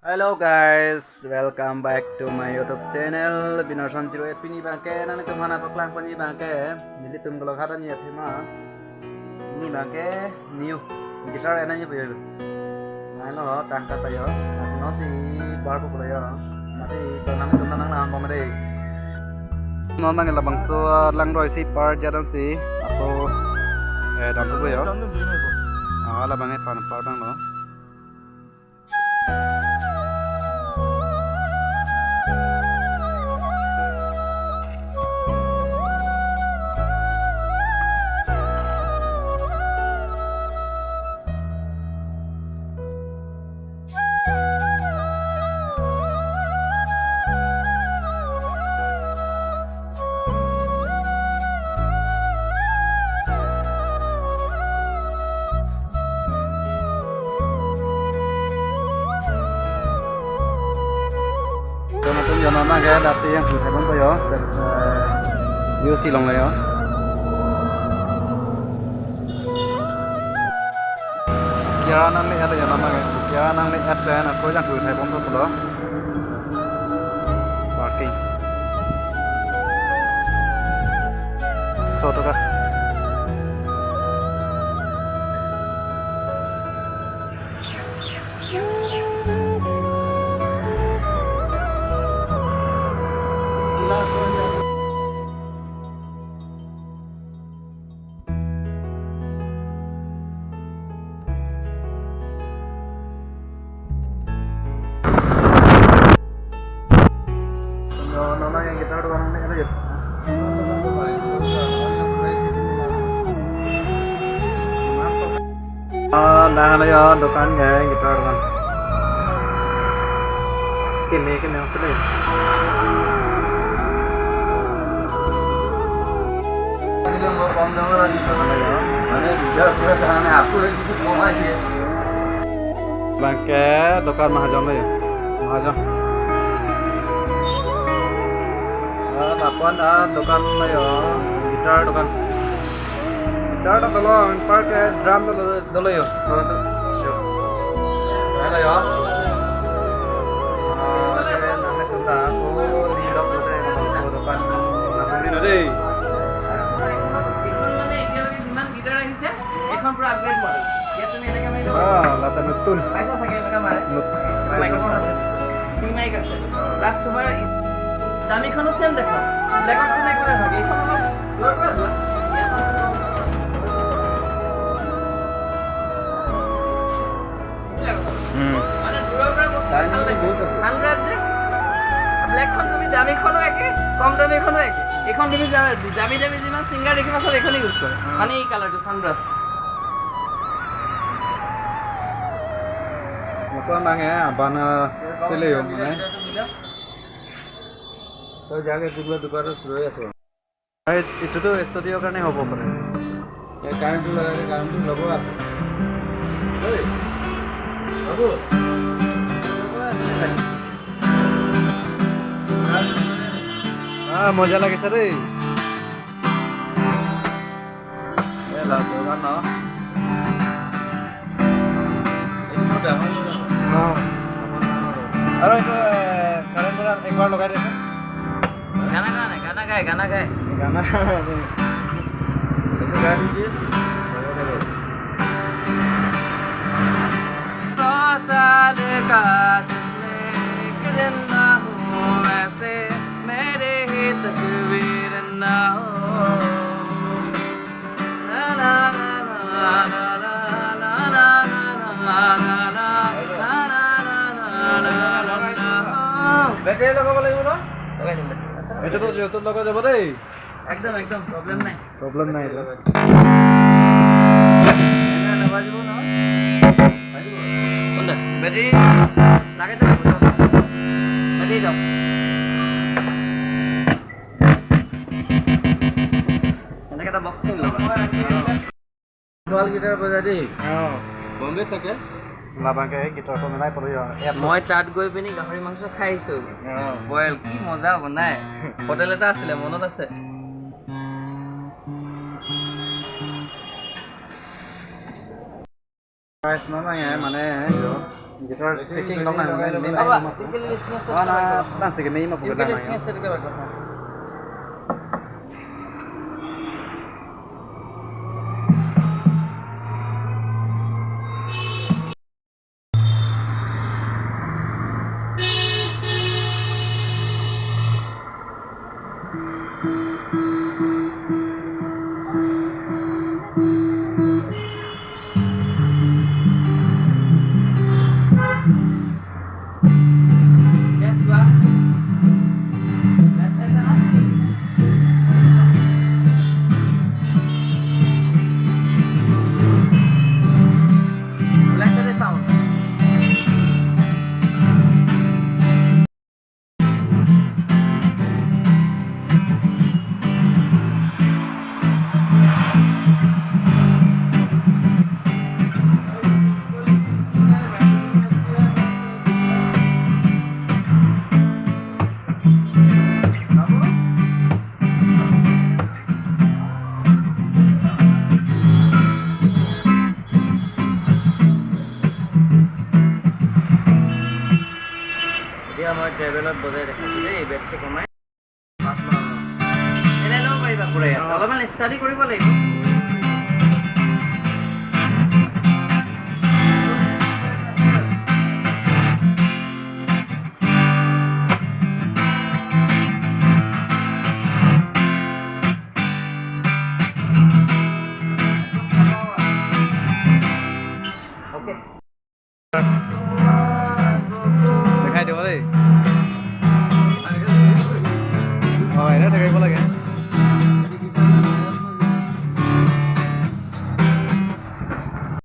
Hello guys, welcome back to my YouTube channel. Binosan 08 pini bangke nani tumhana paklang pani bangke. Jadi tum kalau kata ni apima. Ini bangke new gitar enaknya punya. Ano tangkat ayo. Masih nasi bar pukul ayo. Masih tanang nang pamade. Nona ngela bangso lang roi si par jaran si atau dan tu ya. Ala bangai par bang lo. Tôi giờ nó mang cái đạp xe thử thấy bóng tôi đó, yêu xì lòng này đó. Kia năng lấy hết rồi nó mang cái, kia năng lấy hết rồi là tôi đang thử thấy bóng tôi đó. Parking. Số tôi cả. Nona yang gitar doang nih ada ya. Nah ada ya dokannya gitar doang. Kini yang sedih. Ini mau pondong lagi mana ya? Mana biar pura sana aku lagi itu mau aja. Bangke dokan Mahajan lah ya. Mahajan. Apaan dokan lah ya, gitar dokan dulu, pakai drum dulu ya, ada ya. Nanti kita aku di lokal saya dokan, nanti nanti. Lata nutun. Last tomorrow. Dami kono sem dekho. Lekon kono ekore thake. Ekhon alop dor kora dua. Mane dor kora bostu ভাল লাগে। Sunrise যে black খন তুমি দামি খনো একে, কম দামি খনো একে। এখন তুমি দামি যিমান সিঙ্গার দেখিবা সব এখনই ইউজ কৰে। মানে এই কালারটো sunrise. Maka nangnya abana seleo mana? तो जाके दुगला दुकान सुरू আছে itu tuh studio কাৰণে হ'ব পাৰে এই কাৰেণ্টটো লগালে কাৰেণ্টটো ল'ব আছে ঐ বাবু মজা লাগিছে দেই এ লা দোকান ন এইটো ডাঙৰ আৰু এইটো কাৰেণ্টটো একবাৰ লগাই দিছে गाना गाए गाना itu गा दीजिए 100 साल का जिसमें एक दिन ना हो वैसे मेरे ही तकदीर ना हो ला ला ला ला ला ला ला ला ला ব্যাটারি লগাব লাগিব ন লগাই দিম এটা তো যেহেতু লগা যাব দেই একদম প্রবলেম নাই এটা এনে নাবাজিব ন কোনটা ব্যাটারি লাগাই দাও ব্যাটারি দাও এনেকে একটা বক্স কিনলো ঢোল গিটার বজা দেই বম্বে থাকে লাবাকে গিটাৰটো মিলাই পৰি মই তাত গৈ পিনি গাহৰি মাংস খাইছো বইল কি মজা বনাই হোটেল এটা আছিলে মনত আছে guys mamanya mana yo gitar picking dong na main Apa? Tinggal listnya set. ana tan sige may mo Tinggal listnya set ke bagus. Yes, Pak. Yes, sana. Let's the sound. Dia mau traveler bozai দেখাইছে দেই best কমাই পাঁচ মান এনে লও পাৰিবা পুৰা অলপমান ষ্টাডি কৰিব লাগিব ওকে দেখাই দিব দেই হয় এটা দেখাইব লাগে